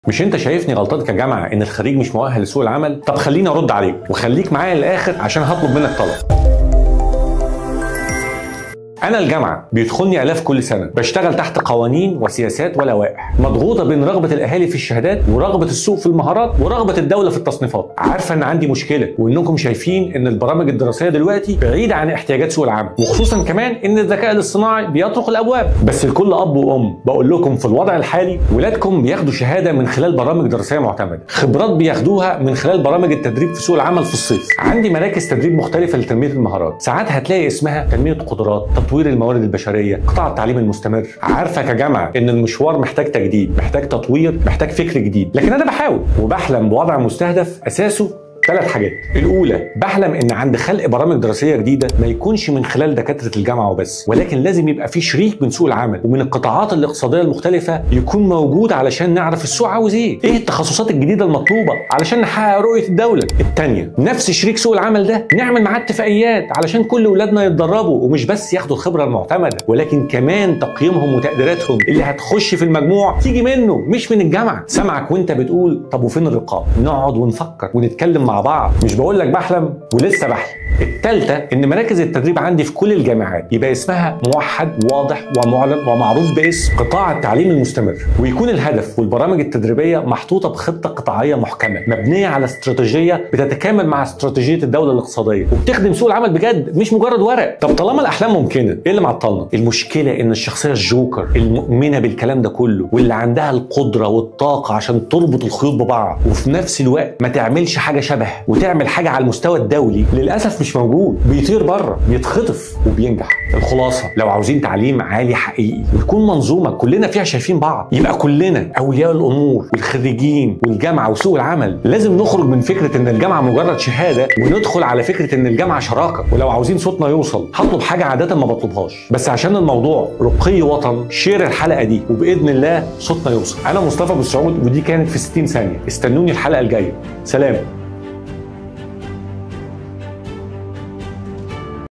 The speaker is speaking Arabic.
مش انت شايفني غلطان كجامعه ان الخريج مش مؤهل لسوق العمل؟ طب خليني ارد عليك وخليك معايا للاخر عشان هطلب منك طلب. أنا الجامعة بيدخلني آلاف كل سنة، بشتغل تحت قوانين وسياسات ولوائح، مضغوطة بين رغبة الأهالي في الشهادات ورغبة السوق في المهارات ورغبة الدولة في التصنيفات. عارفة إن عندي مشكلة وإنكم شايفين إن البرامج الدراسية دلوقتي بعيدة عن احتياجات سوق العمل، وخصوصا كمان إن الذكاء الاصطناعي بيطرق الأبواب. بس لكل أب وأم بقول لكم في الوضع الحالي ولادكم بياخدوا شهادة من خلال برامج دراسية معتمدة، خبرات بياخدوها من خلال برامج التدريب في سوق العمل في الصيف. عندي مراكز تدريب مختلفة لتنمية المهارات، ساعات هتلاقي اسمها تنمية قدرات، تطوير الموارد البشريه، قطاع التعليم المستمر. عارفه كجامعه ان المشوار محتاج تجديد، محتاج تطوير، محتاج فكر جديد، لكن انا بحاول وبحلم بوضع مستهدف اساسه 3 حاجات. الأولى، بحلم إن عند خلق برامج دراسية جديدة ما يكونش من خلال دكاترة الجامعة وبس، ولكن لازم يبقى في شريك من سوق العمل ومن القطاعات الاقتصادية المختلفة يكون موجود علشان نعرف السوق عاوز إيه التخصصات الجديدة المطلوبة علشان نحقق رؤية الدولة. الثانية، نفس شريك سوق العمل ده نعمل معاه اتفاقيات علشان كل أولادنا يتدربوا ومش بس ياخدوا الخبرة المعتمدة، ولكن كمان تقييمهم وتقديراتهم اللي هتخش في المجموع تيجي منه مش من الجامعة. سامعك وأنت بتقول طب وفين الرقابة؟ نقعد ونفكر ونتكلم مع بعض، مش بقول لك بحلم ولسه بحلم. الثالثه، ان مراكز التدريب عندي في كل الجامعات يبقى اسمها موحد واضح ومعلن ومعروف باسم قطاع التعليم المستمر، ويكون الهدف والبرامج التدريبيه محطوطه بخطه قطاعيه محكمه مبنيه على استراتيجيه بتتكامل مع استراتيجيه الدوله الاقتصاديه وبتخدم سوق العمل بجد مش مجرد ورق. طب طالما الاحلام ممكنه، ايه اللي معطلنا؟ المشكله ان الشخصيه الجوكر المؤمنه بالكلام ده كله واللي عندها القدره والطاقه عشان تربط الخيوط ببعض وفي نفس الوقت ما تعملش حاجه شبه وتعمل حاجه على المستوى الدولي، للاسف مش موجود، بيطير بره، بيتخطف وبينجح. الخلاصه، لو عاوزين تعليم عالي حقيقي ويكون منظومه كلنا فيها شايفين بعض، يبقى كلنا اولياء الامور والخريجين والجامعه وسوق العمل لازم نخرج من فكره ان الجامعه مجرد شهاده وندخل على فكره ان الجامعه شراكه. ولو عاوزين صوتنا يوصل، هطلب حاجه عاده ما بطلبهاش، بس عشان الموضوع رقي وطن، شير الحلقه دي وباذن الله صوتنا يوصل. انا مصطفى ابو السعود ودي كانت في 60 ثانيه. استنوني الحلقه الجايه. سلام.